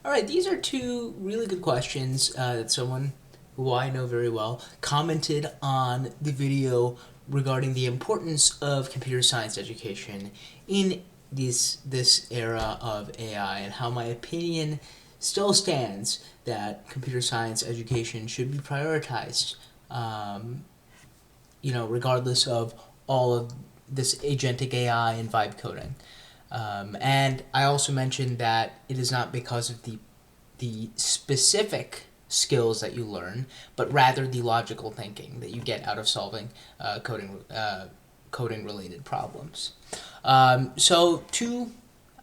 All right, these are two really good questions that someone who I know very well commented on the video regarding the importance of computer science education in this era of AI, and how my opinion still stands that computer science education should be prioritized. Regardless of all of this agentic AI and vibe coding. And I also mentioned that it is not because of the specific skills that you learn, but rather the logical thinking that you get out of solving coding related problems. So two,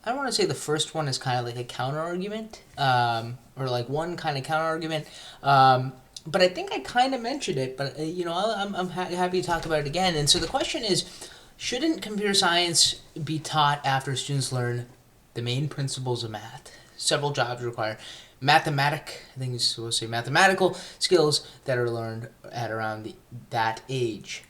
I don't want to say the first one is kind of like a counter argument, or like one kind of counter argument. But I think I kind of mentioned it, but I'm happy to talk about it again. And so the question is, shouldn't computer science be taught after students learn the main principles of math? Several jobs require I think it's supposed to say mathematical skills that are learned at around that age,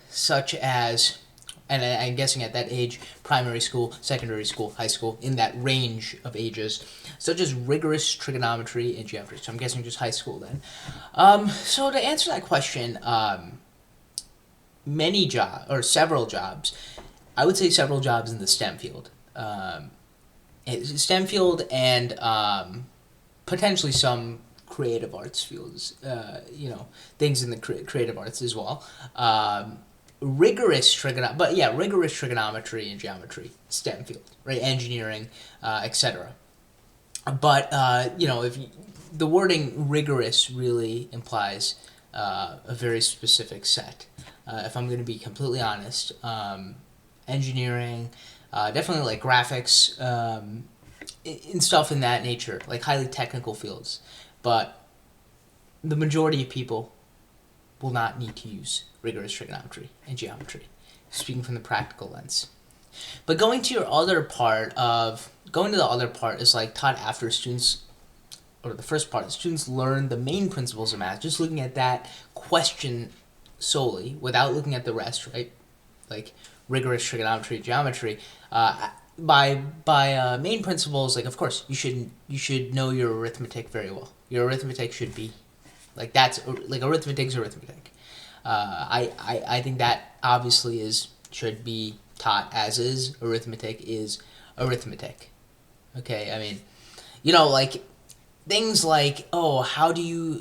such as, and I'm guessing at that age, primary school, secondary school, high school, in that range of ages, such as rigorous trigonometry and geometry. So I'm guessing just high school then. So to answer that question, several jobs, I would say several jobs in the STEM field. STEM field and potentially some creative arts fields, things in the creative arts as well. Rigorous trigonometry and geometry, STEM field, right? Engineering, etc. But if the wording rigorous really implies a very specific set. If I'm going to be completely honest, engineering, definitely like graphics, and stuff in that nature, like highly technical fields. But the majority of people will not need to use rigorous trigonometry and geometry, speaking from the practical lens. But going to the other part is like taught after students, or the first part, students learn the main principles of math, just looking at that question solely, without looking at the rest, right? Like rigorous trigonometry, geometry. By main principles, like of course you should know your arithmetic very well. Your arithmetic should be like, that's like arithmetic's arithmetic. I think that obviously should be taught as is. Arithmetic is arithmetic. Okay, I mean, like things like, oh,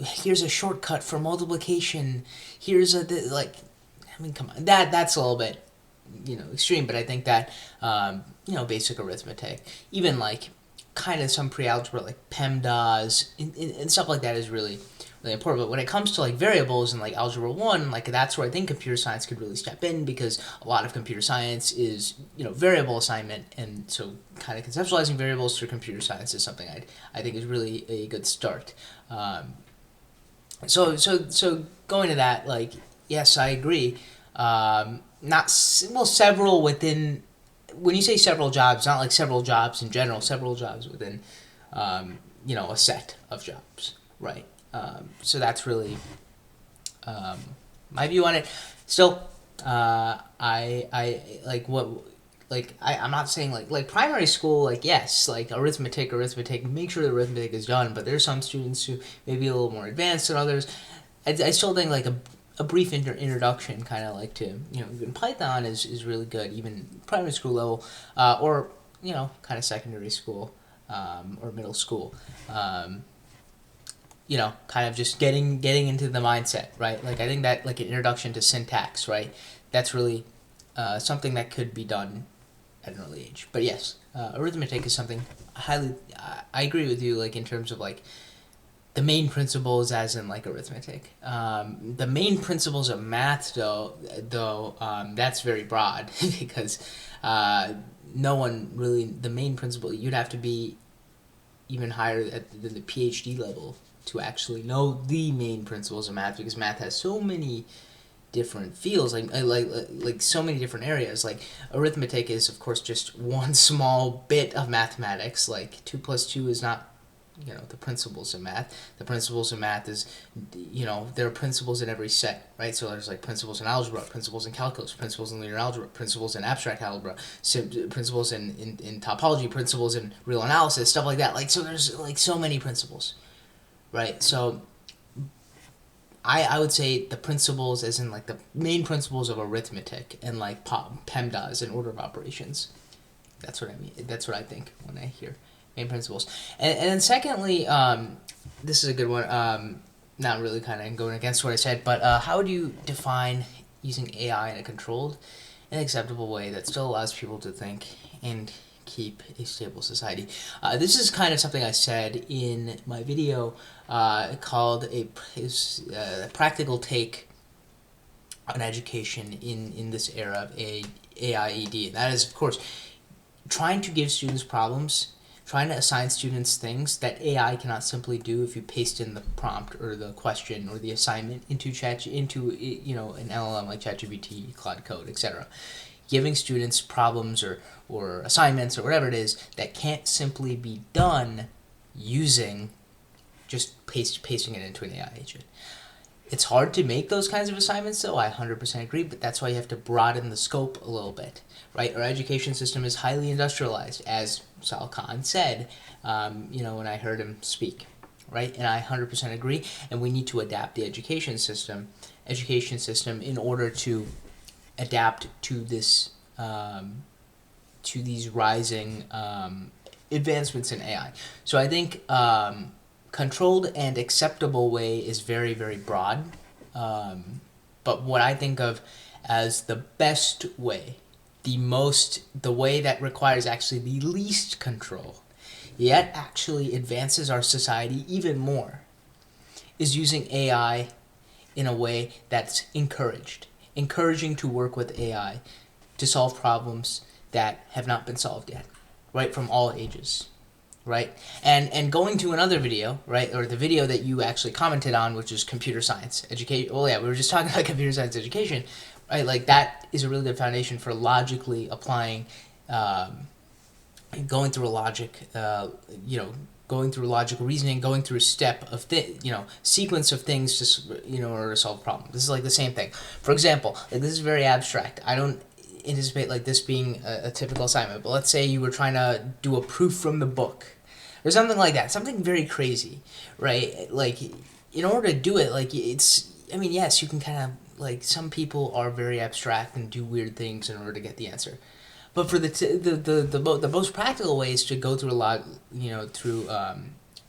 here's a shortcut for multiplication. Here's come on, that's a little bit extreme, but I think that basic arithmetic, even like kind of some pre-algebra like PEMDAS and stuff like that is really really important. But when it comes to like variables and like algebra 1, like that's where I think computer science could really step in, because a lot of computer science is variable assignment, and so kind of conceptualizing variables through computer science is something I think is really a good start. So going to that, like, yes, I agree. Several within. When you say several jobs, not like several jobs in general, several jobs within, a set of jobs, right? So that's really my view on it. Still, I like what, like I'm not saying like primary school, like yes, like arithmetic, make sure the arithmetic is done. But there's some students who may be a little more advanced than others. I still think like a brief introduction, kind of like to even Python is really good, even primary school level, or kind of secondary school, or middle school. Kind of just getting into the mindset, right? Like I think that like an introduction to syntax, right? That's really something that could be done at an early age. But yes, arithmetic is something highly. I agree with you, like in terms of like the main principles, as in like arithmetic. The main principles of math, though, that's very broad because no one really. The main principle, you'd have to be even higher than the PhD level to actually know the main principles of math, because math has so many different fields, like so many different areas. Like arithmetic is of course just one small bit of mathematics. Like 2 plus 2 is not the principles of math. The principles of math is, there are principles in every set, right? So there's like principles in algebra, principles in calculus, principles in linear algebra, principles in abstract algebra, principles in topology, principles in real analysis, stuff like that. Like, so there's like so many principles, right? So I would say the principles as in like the main principles of arithmetic and like PEMDAS and order of operations. That's what I mean. That's what I think when I hear main principles. And then secondly, this is a good one. Not really kind of going against what I said, but how do you define using AI in a controlled and acceptable way that still allows people to think and keep a stable society? This is kind of something I said in my video called a practical take on education in this era of AIED. And that is, of course, trying to give students problems, trying to assign students things that AI cannot simply do if you paste in the prompt or the question or the assignment into an LLM like ChatGPT, Cloud Code, etc. Giving students problems or assignments or whatever it is that can't simply be done using just pasting it into an AI agent. It's hard to make those kinds of assignments, though. I 100% agree, but that's why you have to broaden the scope a little bit, right? Our education system is highly industrialized, as Sal Khan said, when I heard him speak, right? And I 100% agree, and we need to adapt the education system in order to adapt to this, to these rising advancements in AI. So I think controlled and acceptable way is very, very broad. But what I think of as the best way, the way that requires actually the least control, yet actually advances our society even more, is using AI in a way that's encouraging to work with AI to solve problems that have not been solved yet, right, from all ages. Right, and going to another video, right, or the video that you actually commented on, which is computer science education. Well, yeah, we were just talking about computer science education, right? Like that is a really good foundation for logically applying, going through logical reasoning, going through a step of sequence of things to in order to solve a problem. This is like the same thing. For example, like this is very abstract. I don't anticipate like this being a typical assignment, but let's say you were trying to do a proof from the book or something like that, something very crazy, right? Like in order to do it, like yes, you can kind of like, some people are very abstract and do weird things in order to get the answer, but for the most practical way is to go through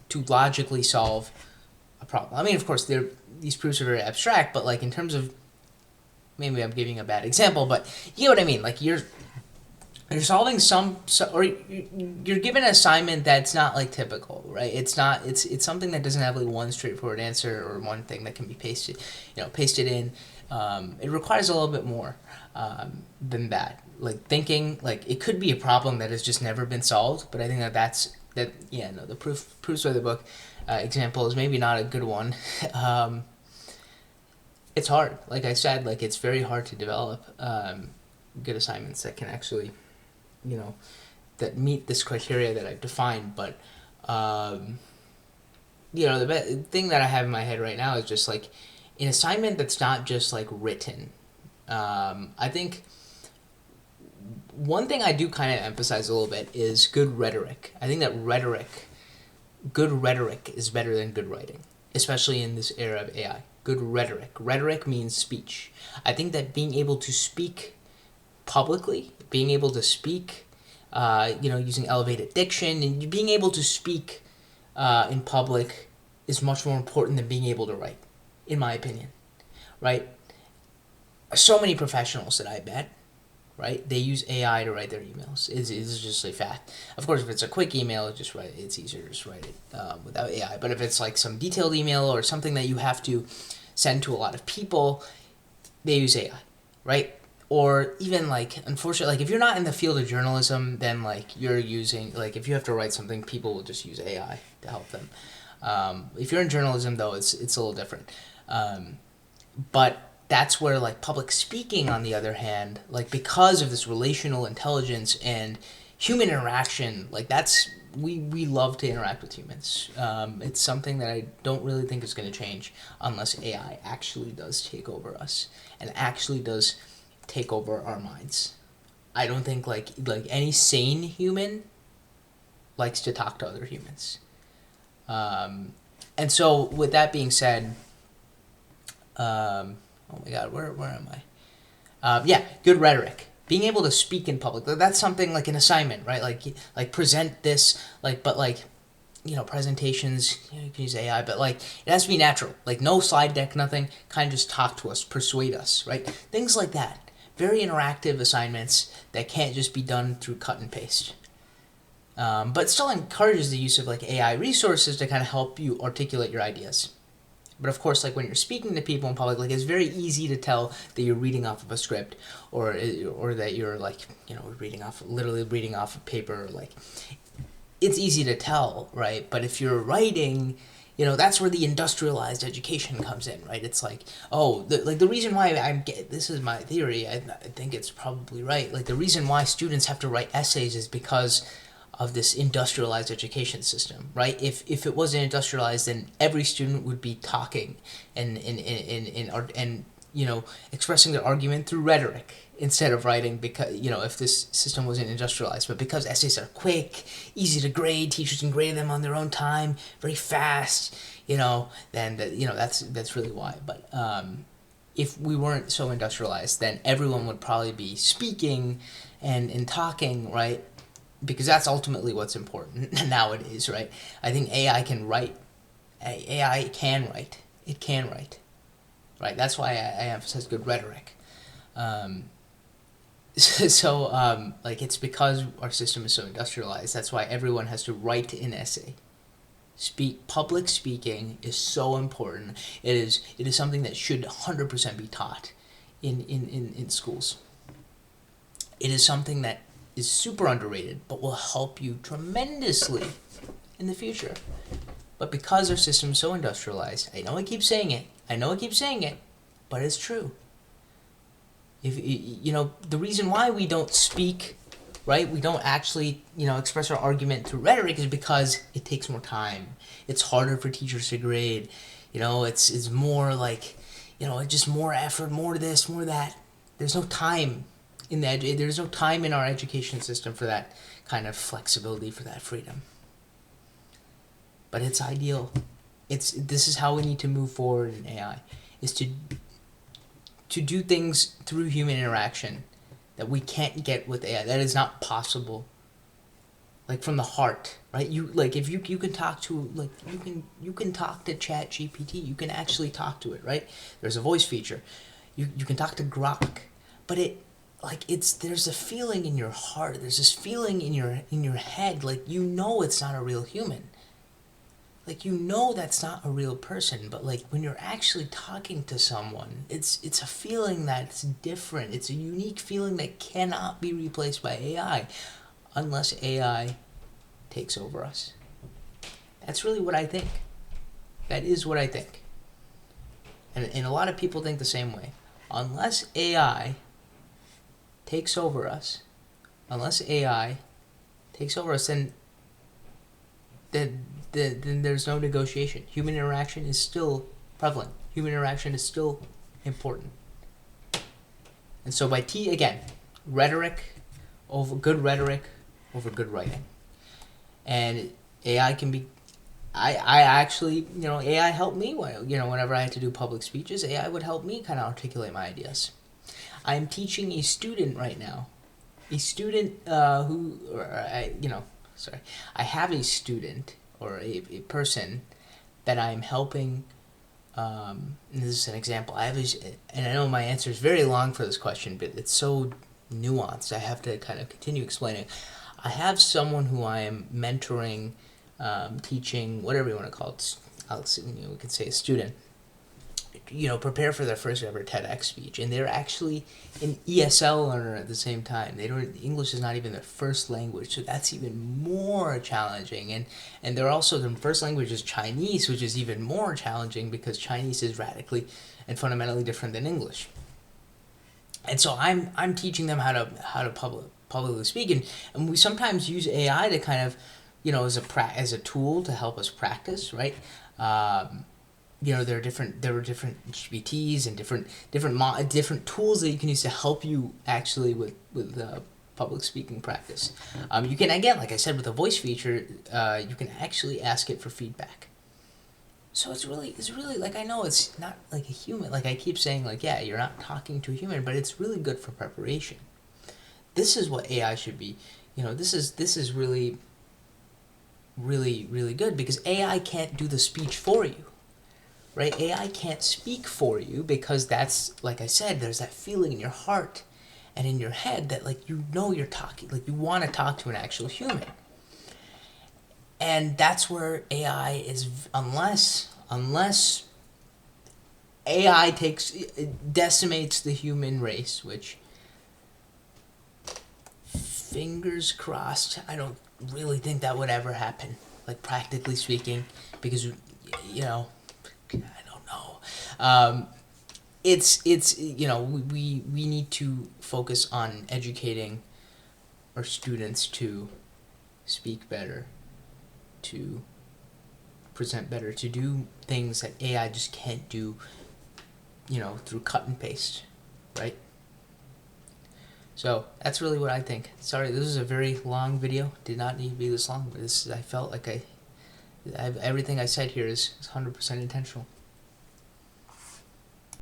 to logically solve a problem. I mean, of course, these proofs are very abstract, but like in terms of, maybe I'm giving a bad example, but you know what I mean. Like you're solving or you're given an assignment that's not like typical, right? It's something that doesn't have like one straightforward answer or one thing that can be pasted in. It requires a little bit more than that. Like thinking, like it could be a problem that has just never been solved, but I think the proofs of the book example is maybe not a good one. It's hard. Like I said, like it's very hard to develop good assignments that can actually, that meet this criteria that I've defined. But, the thing that I have in my head right now is just like an assignment that's not just like written. I think one thing I do kind of emphasize a little bit is good rhetoric. I think that good rhetoric is better than good writing, especially in this era of AI. Good rhetoric. Rhetoric means speech. I think that being able to speak publicly, being able to speak, using elevated diction, and being able to speak in public is much more important than being able to write, in my opinion, right? So many professionals that I met, right, they use AI to write their emails. It's just a fact. Of course, if it's a quick email, it's easier to just write it without AI. But if it's like some detailed email or something that you have to send to a lot of people, they use AI, right? Or even like, unfortunately, like if you're not in the field of journalism, then like you're using, like if you have to write something, people will just use AI to help them. If you're in journalism, though, it's a little different. But that's where like public speaking, on the other hand, like because of this relational intelligence and human interaction, like that's we love to interact with humans. It's something that I don't really think is going to change unless AI actually does take over us and actually does take over our minds. I don't think like any sane human likes to talk to other humans. And so with that being said, oh my God, where am I? Yeah, good rhetoric. Being able to speak in public. That's something like an assignment, right? Like present this, but presentations, you can use AI, but like it has to be natural. Like no slide deck, nothing. Kind of just talk to us, persuade us, right? Things like that. Very interactive assignments that can't just be done through cut and paste. But still encourages the use of like AI resources to kind of help you articulate your ideas. But of course, like when you're speaking to people in public, like it's very easy to tell that you're reading off of a script, or that you're like literally reading off of paper. Like it's easy to tell, right? But if you're writing, that's where the industrialized education comes in, right? It's like, the reason why this is my theory. I think it's probably right. Like the reason why students have to write essays is because of this industrialized education system, right? If it wasn't industrialized, then every student would be talking and expressing their argument through rhetoric instead of writing, because if this system wasn't industrialized. But because essays are quick, easy to grade, teachers can grade them on their own time, very fast, then that's really why. But if we weren't so industrialized, then everyone would probably be speaking and talking, right? Because that's ultimately what's important nowadays, right? I think AI can write. AI can write. It can write, right? That's why I emphasize good rhetoric. It's because our system is so industrialized. That's why everyone has to write an essay. Public speaking is so important. It is something that should 100% be taught in schools. It is something that is super underrated, but will help you tremendously in the future. But because our system is so industrialized, I know I keep saying it, but it's true. If the reason why we don't speak, right? We don't actually, express our argument through rhetoric is because it takes more time. It's harder for teachers to grade. It's more like, it's just more effort, more this, more that. There's no time. There's no time in our education system for that kind of flexibility, for that freedom. But it's ideal. This is how we need to move forward in AI, is to do things through human interaction that we can't get with AI. That is not possible. Like from the heart, right? If you can talk to you can talk to ChatGPT. You can actually talk to it, right? There's a voice feature. You can talk to Grok, but there's a feeling in your heart. There's this feeling in your head, it's not a real human. That's not a real person, but when you're actually talking to someone, it's a feeling that's different. It's a unique feeling that cannot be replaced by AI unless AI takes over us. That's really what I think. That is what I think. And a lot of people think the same way. Unless AI takes over us, then there's no negotiation. Human interaction is still prevalent. Human interaction is still important. And so rhetoric over good writing. And AI can be, I actually, AI helped me, whenever I had to do public speeches, AI would help me kind of articulate my ideas. I'm teaching a student right now. I have a student or a person that I'm helping. And this is an example. And I know my answer is very long for this question, but it's so nuanced. I have to kind of continue explaining. I have someone who I am mentoring, teaching, whatever you want to call it. We could say a student. Prepare for their first ever TEDx speech, and they're actually an ESL learner at the same time. English is not even their first language, so that's even more challenging. And they're also, their first language is Chinese, which is even more challenging because Chinese is radically and fundamentally different than English. And so I'm teaching them how to publicly speak, and we sometimes use AI to kind of as a tool to help us practice, right? There are different GPTs and different tools that you can use to help you actually with public speaking practice. You can, again, like I said, with the voice feature, you can actually ask it for feedback. So it's really like, I know it's not like a human. Like I keep saying, like, yeah, you're not talking to a human, but it's really good for preparation. This is what AI should be. This is really, really, really good, because AI can't do the speech for you, right? AI can't speak for you, because that's, like I said, there's that feeling in your heart and in your head that, like, you're talking, like, you want to talk to an actual human. And that's where AI is, unless AI decimates the human race, which, fingers crossed, I don't really think that would ever happen, like, practically speaking, because, I don't know. We need to focus on educating our students to speak better, to present better, to do things that AI just can't do, through cut and paste, right? So that's really what I think. Sorry, this is a very long video. Did not need to be this long, but I felt like everything I said here is 100% intentional.